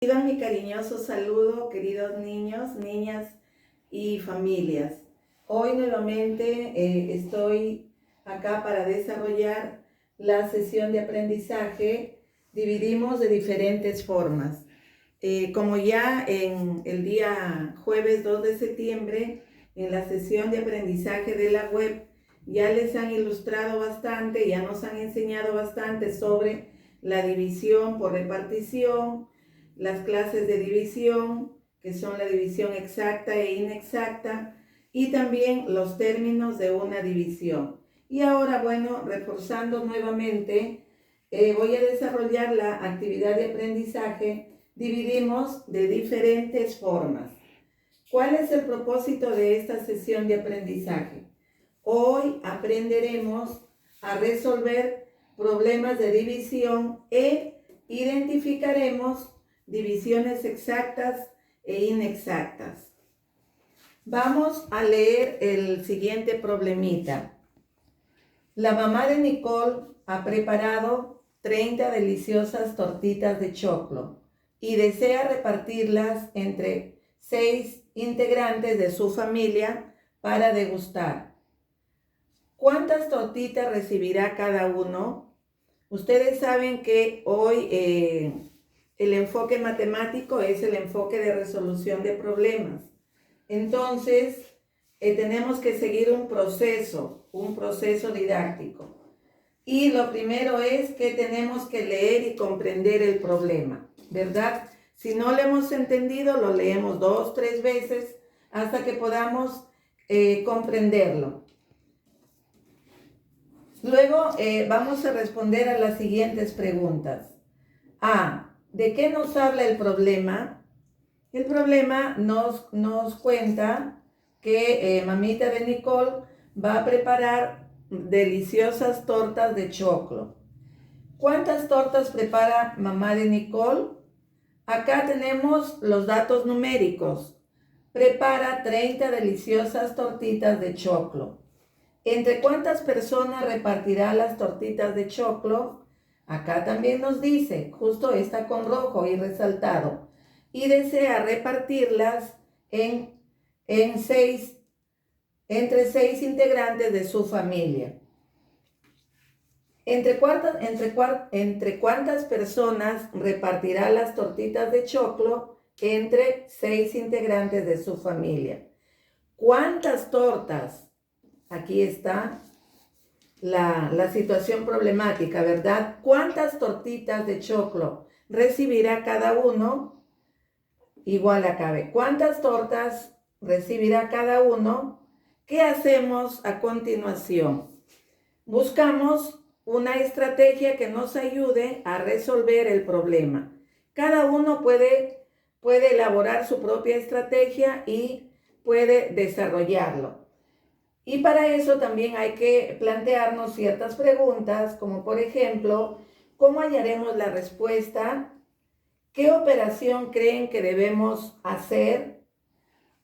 Reciban mi cariñoso saludo, queridos niños, niñas y familias. Hoy nuevamente estoy acá para desarrollar la sesión de aprendizaje. Dividimos de diferentes formas. Como ya en el día jueves 2 de septiembre, en la sesión de aprendizaje de la web, ya les han ilustrado bastante, ya nos han enseñado bastante sobre la división por repartición, las clases de división, que son la división exacta e inexacta, y también los términos de una división. Y ahora, bueno, reforzando nuevamente, voy a desarrollar la actividad de aprendizaje. Dividimos de diferentes formas. ¿Cuál es el propósito de esta sesión de aprendizaje? Hoy aprenderemos a resolver problemas de división e identificaremos divisiones exactas e inexactas. Vamos a leer el siguiente problemita. La mamá de Nicole ha preparado 30 deliciosas tortitas de choclo y desea repartirlas entre 6 integrantes de su familia para degustar. ¿Cuántas tortitas recibirá cada uno? Ustedes saben que hoy el enfoque matemático es el enfoque de resolución de problemas. Entonces, tenemos que seguir un proceso didáctico. Y lo primero es que tenemos que leer y comprender el problema, ¿verdad? Si no lo hemos entendido, lo leemos 2, 3 veces hasta que podamos comprenderlo. Luego vamos a responder a las siguientes preguntas. A. ¿De qué nos habla el problema? El problema nos cuenta que mamita de Nicole va a preparar deliciosas tortas de choclo. ¿Cuántas tortas prepara mamá de Nicole? Acá tenemos los datos numéricos. Prepara 30 deliciosas tortitas de choclo. ¿Entre cuántas personas repartirá las tortitas de choclo? Acá también nos dice, justo está con rojo y resaltado, y desea repartirlas entre 6 integrantes de su familia. ¿Entre cuántas personas repartirá las tortitas de choclo? Entre 6 integrantes de su familia. ¿Cuántas tortas? Aquí está la situación problemática, ¿verdad? ¿Cuántas tortitas de choclo recibirá cada uno? Igual acá ve. ¿Cuántas tortas recibirá cada uno? ¿Qué hacemos a continuación? Buscamos una estrategia que nos ayude a resolver el problema. Cada uno puede elaborar su propia estrategia y puede desarrollarlo. Y para eso también hay que plantearnos ciertas preguntas, como por ejemplo, ¿cómo hallaremos la respuesta? ¿Qué operación creen que debemos hacer?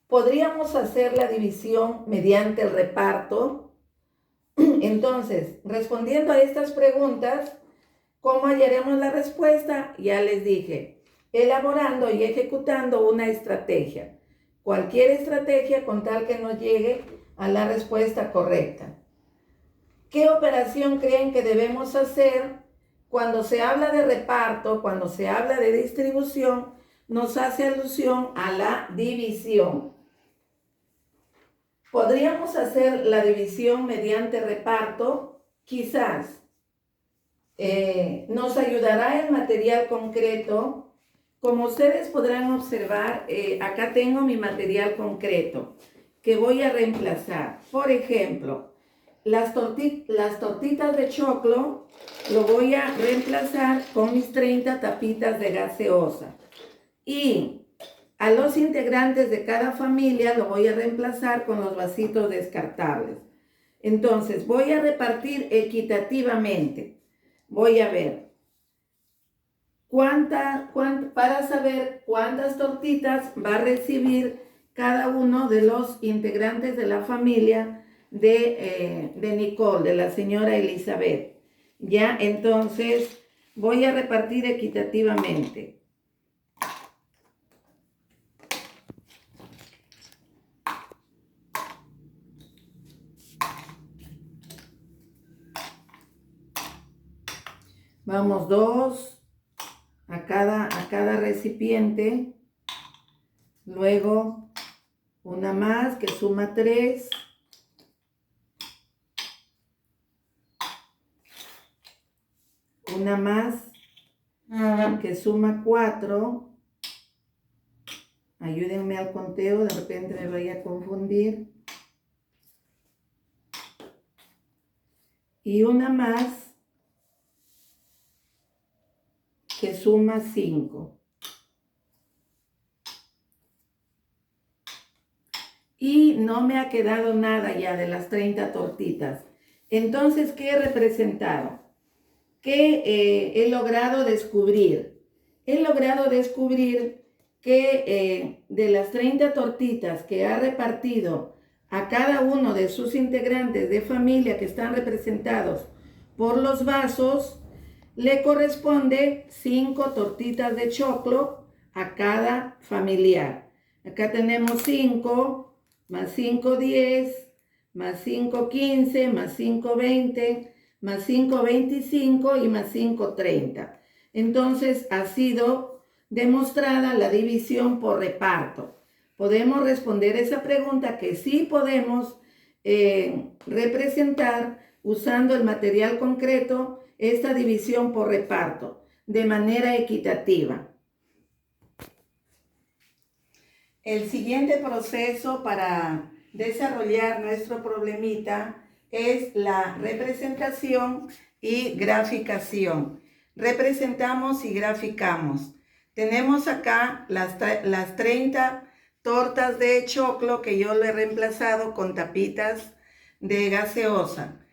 ¿Podríamos hacer la división mediante el reparto? Entonces, respondiendo a estas preguntas, ¿cómo hallaremos la respuesta? Ya les dije, elaborando y ejecutando una estrategia. Cualquier estrategia con tal que nos llegue a la respuesta correcta. ¿Qué operación creen que debemos hacer? Cuando se habla de reparto, cuando se habla de distribución, nos hace alusión a la división. ¿Podríamos hacer la división mediante reparto? Quizás. Nos ayudará el material concreto. Como ustedes podrán observar, acá tengo mi material concreto que voy a reemplazar. Por ejemplo, las tortitas de choclo lo voy a reemplazar con mis 30 tapitas de gaseosa. Y a los integrantes de cada familia lo voy a reemplazar con los vasitos descartables. Entonces, voy a repartir equitativamente. Voy a ver para saber cuántas tortitas va a recibir cada uno de los integrantes de la familia de Nicole, de la señora Elizabeth. Ya, entonces voy a repartir equitativamente. Vamos 2 a cada recipiente. Luego una más que suma 3. Una más que suma 4. Ayúdenme al conteo, de repente me voy a confundir. Y una más que suma 5. Y no me ha quedado nada ya de las 30 tortitas. Entonces, ¿qué he representado? ¿Qué he logrado descubrir? He logrado descubrir que de las 30 tortitas que ha repartido a cada uno de sus integrantes de familia que están representados por los vasos, le corresponde 5 tortitas de choclo a cada familiar. Acá tenemos 5, más 5, 10, más 5, 15, más 5, 20, más 5, 25 y más 5, 30. Entonces ha sido demostrada la división por reparto. Podemos responder esa pregunta que sí podemos representar usando el material concreto, esta división por reparto, de manera equitativa. El siguiente proceso para desarrollar nuestro problemita es la representación y graficación. Representamos y graficamos. Tenemos acá las 30 tortas de choclo que yo le he reemplazado con tapitas de gaseosa.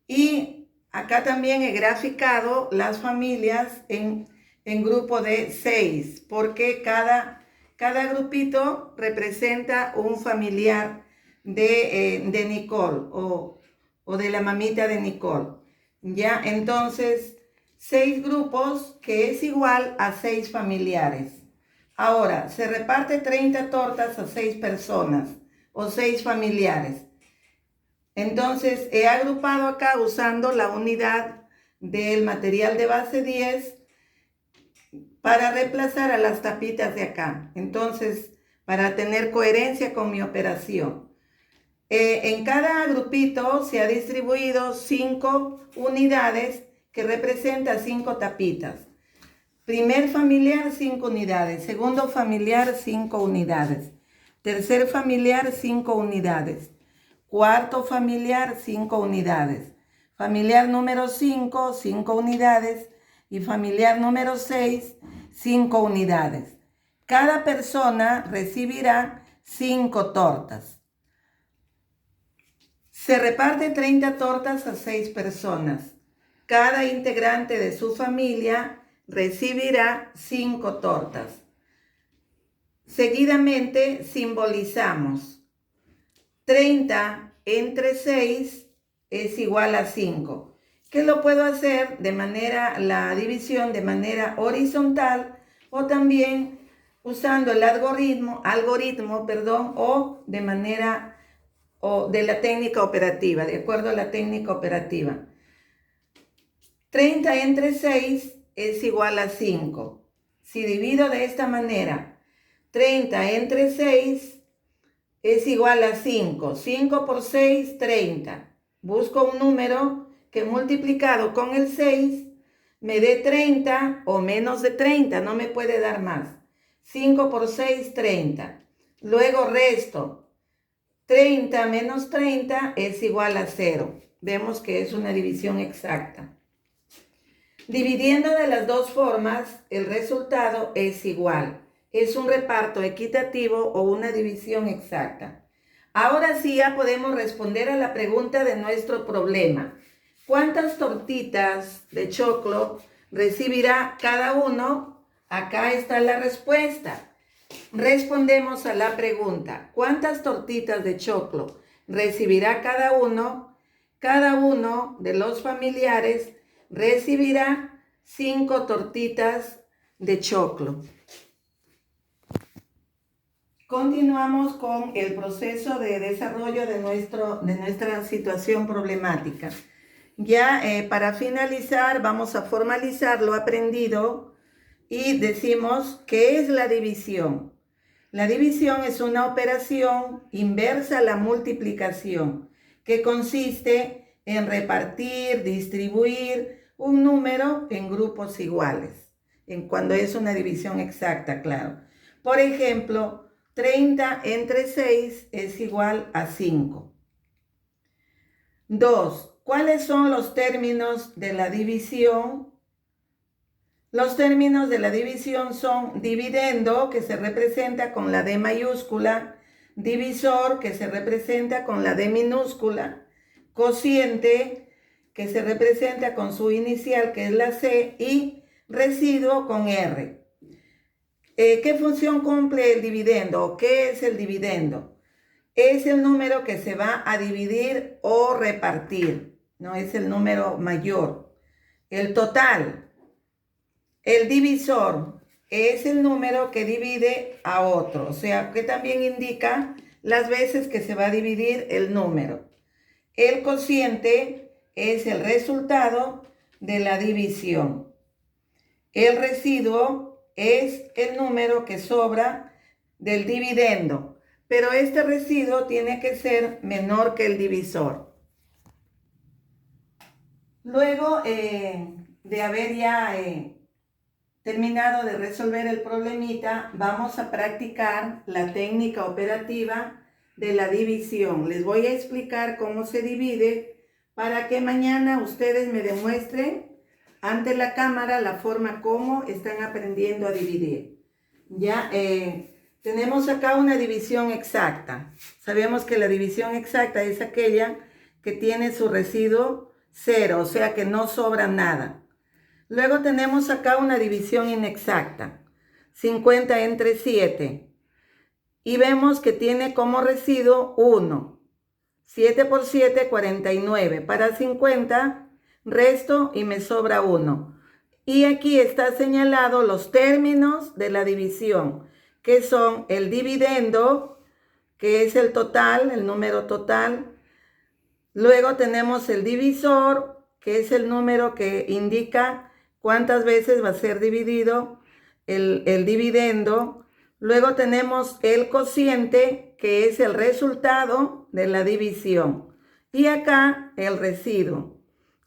Y acá también he graficado las familias en grupo de 6, porque cada grupito representa un familiar de Nicole o de la mamita de Nicole. Ya, entonces 6 grupos, que es igual a 6 familiares. Ahora, se reparte 30 tortas a 6 personas o 6 familiares. Entonces, he agrupado acá usando la unidad del material de base 10 para reemplazar a las tapitas de acá. Entonces, para tener coherencia con mi operación. En cada grupito se ha distribuido 5 unidades que representan 5 tapitas. Primer familiar, 5 unidades. Segundo familiar, 5 unidades. Tercer familiar, 5 unidades. Cuarto familiar, 5 unidades. Familiar número 5, 5 unidades. Y familiar número 6, 5 unidades. Cada persona recibirá 5 tortas. Se reparte 30 tortas a 6 personas. Cada integrante de su familia recibirá 5 tortas. Seguidamente simbolizamos 30 entre 6 es igual a 5. Que lo puedo hacer de manera, la división de manera horizontal o también usando el algoritmo, o de manera o de la técnica operativa, de acuerdo a la técnica operativa. 30 entre 6 es igual a 5. Si divido de esta manera, 30 entre 6 es igual a 5. 5 por 6, 30. Busco un número que multiplicado con el 6 me dé 30 o menos de 30, no me puede dar más. 5 por 6, 30. Luego resto. 30 menos 30 es igual a 0. Vemos que es una división exacta. Dividiendo de las dos formas, el resultado es igual. Es un reparto equitativo o una división exacta. Ahora sí ya podemos responder a la pregunta de nuestro problema. ¿Cuántas tortitas de choclo recibirá cada uno? Acá está la respuesta. Respondemos a la pregunta, ¿cuántas tortitas de choclo recibirá cada uno? Cada uno de los familiares recibirá 5 tortitas de choclo. Continuamos con el proceso de desarrollo de nuestra situación problemática. Ya para finalizar vamos a formalizar lo aprendido y decimos ¿qué es la división? La división es una operación inversa a la multiplicación que consiste en repartir, distribuir un número en grupos iguales, cuando es una división exacta, claro. Por ejemplo, 30 entre 6 es igual a 5. 2. ¿Cuáles son los términos de la división? Los términos de la división son dividendo, que se representa con la D mayúscula, divisor, que se representa con la D minúscula, cociente, que se representa con su inicial, que es la C, y residuo con R. ¿Qué función cumple el dividendo o qué es el dividendo? Es el número que se va a dividir o repartir, no es el número mayor. El total, el divisor, es el número que divide a otro, o sea, que también indica las veces que se va a dividir el número. El cociente es el resultado de la división. El residuo es el número que sobra del dividendo, pero este residuo tiene que ser menor que el divisor. Luego de haber ya terminado de resolver el problemita, vamos a practicar la técnica operativa de la división. Les voy a explicar cómo se divide para que mañana ustedes me demuestren ante la cámara la forma como están aprendiendo a dividir. Ya tenemos acá una división exacta. Sabemos que la división exacta es aquella que tiene su residuo 0, o sea que no sobra nada. Luego tenemos acá una división inexacta, 50 entre 7. Y vemos que tiene como residuo 1. 7 por 7, 49. Para 50, resto y me sobra 1. Y aquí está señalado los términos de la división, que son el dividendo, que es el total, el número total. Luego tenemos el divisor, que es el número que indica cuántas veces va a ser dividido el dividendo. Luego tenemos el cociente, que es el resultado de la división. Y acá el residuo,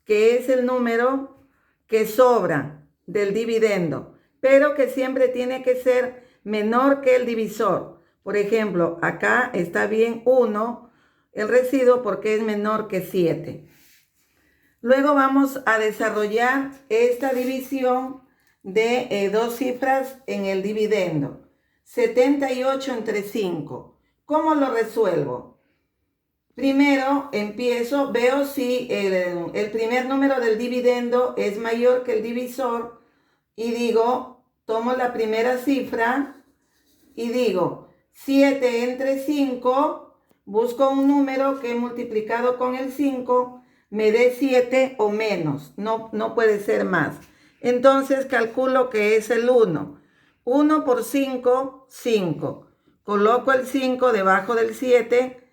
que es el número que sobra del dividendo, pero que siempre tiene que ser menor que el divisor. Por ejemplo, acá está bien 1, el residuo, porque es menor que 7. Luego vamos a desarrollar esta división de dos cifras en el dividendo. 78 entre 5. ¿Cómo lo resuelvo? Primero empiezo, veo si el primer número del dividendo es mayor que el divisor y digo, tomo la primera cifra y digo 7 entre 5, busco un número que multiplicado con el 5 me dé 7 o menos, no puede ser más. Entonces calculo que es el 1. 1 por 5, 5. Coloco el 5 debajo del 7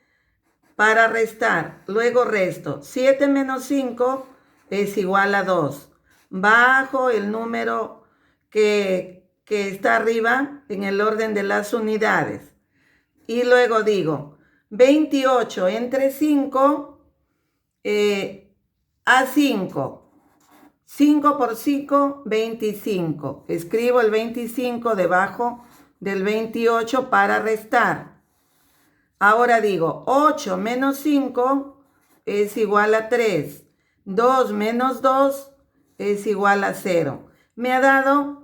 para restar. Luego resto. 7 menos 5 es igual a 2. Bajo el número que está arriba en el orden de las unidades. Y luego digo 28 entre 5 a 5. 5 por 5, 25. Escribo el 25 debajo del 28 para restar. Ahora digo 8 menos 5 es igual a 3. 2 menos 2 es igual a 0. Me ha dado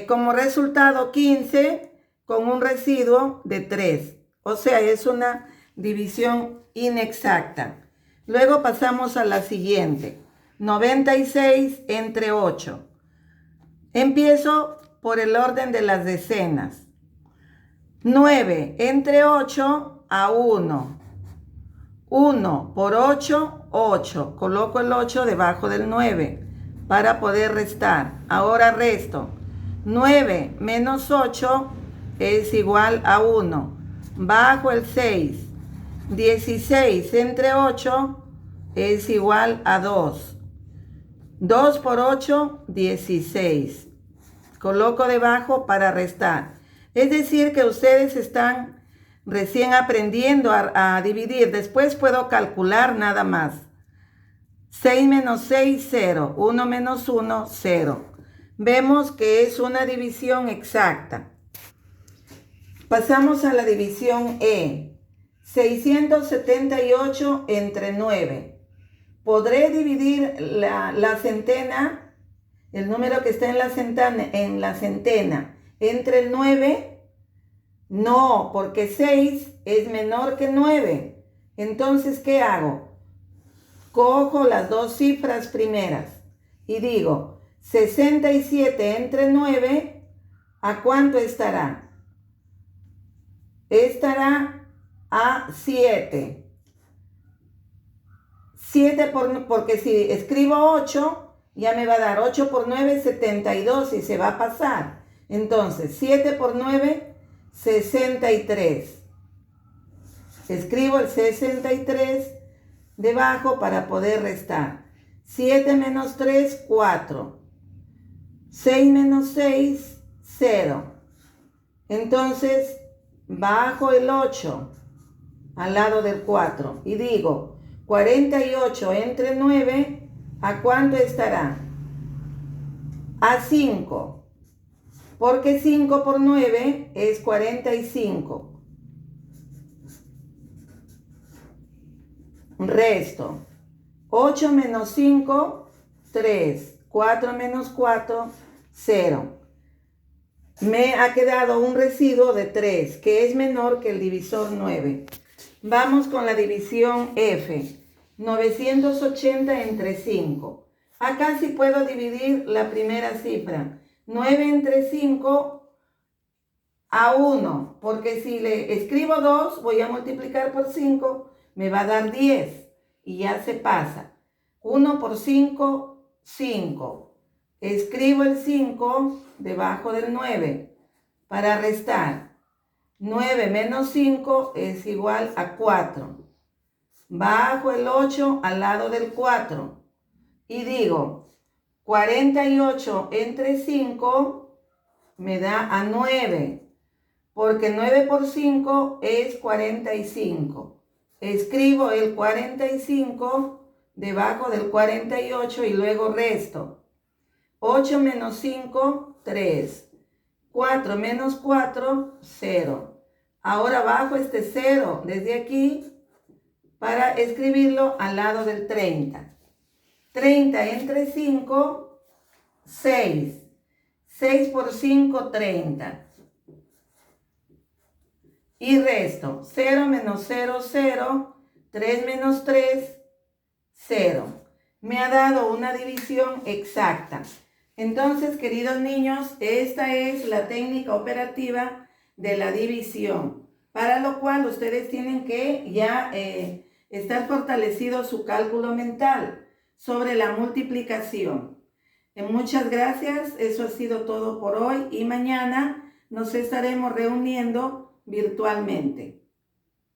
como resultado 15 con un residuo de 3. O sea, es una división inexacta. Luego pasamos a la siguiente. 96 entre 8. Empiezo por el orden de las decenas. 9 entre 8 a 1. 1 por 8, 8. Coloco el 8 debajo del 9 para poder restar. Ahora resto. 9 menos 8 es igual a 1. Bajo el 6. 16 entre 8 es igual a 2. 2 por 8, 16. Coloco debajo para restar. Es decir, que ustedes están recién aprendiendo a dividir. Después puedo calcular nada más. 6 menos 6, 0. 1 menos 1, 0. Vemos que es una división exacta. Pasamos a la división E. 678 entre 9. ¿Podré dividir la centena, el número que está en la centena, entre el 9? No, porque 6 es menor que 9. Entonces, ¿qué hago? Cojo las dos cifras primeras y digo, 67 entre 9, ¿a cuánto estará? Estará a 7. 7 porque si escribo 8, ya me va a dar 8 por 9, 72 y se va a pasar. Entonces, 7 por 9, 63. Escribo el 63 debajo para poder restar. 7 menos 3, 4. 6 menos 6, 0. Entonces, bajo el 8 al lado del 4 y digo, 48 entre 9, ¿a cuánto estará? A 5. Porque 5 por 9 es 45. Resto. 8 menos 5, 3. 4 menos 4, 0. Me ha quedado un residuo de 3, que es menor que el divisor 9. Vamos con la división F. 980 entre 5. Acá sí puedo dividir la primera cifra. 9 entre 5 a 1. Porque si le escribo 2, voy a multiplicar por 5, me va a dar 10. Y ya se pasa. 1 por 5, 5. Escribo el 5 debajo del 9 para restar. 9 menos 5 es igual a 4. Bajo el 8 al lado del 4. Y digo, 48 entre 5 me da a 9. Porque 9 por 5 es 45. Escribo el 45 debajo del 48 y luego resto. 8 menos 5, 3. 4 menos 4, 0. Ahora bajo este 0 desde aquí para escribirlo al lado del 30. 30 entre 5, 6. 6 por 5, 30. Y resto. 0 menos 0, 0. 3 menos 3, 0. Me ha dado una división exacta. Entonces, queridos niños, esta es la técnica operativa de la división, para lo cual ustedes tienen que ya estar fortalecido su cálculo mental sobre la multiplicación. Muchas gracias, eso ha sido todo por hoy y mañana nos estaremos reuniendo virtualmente.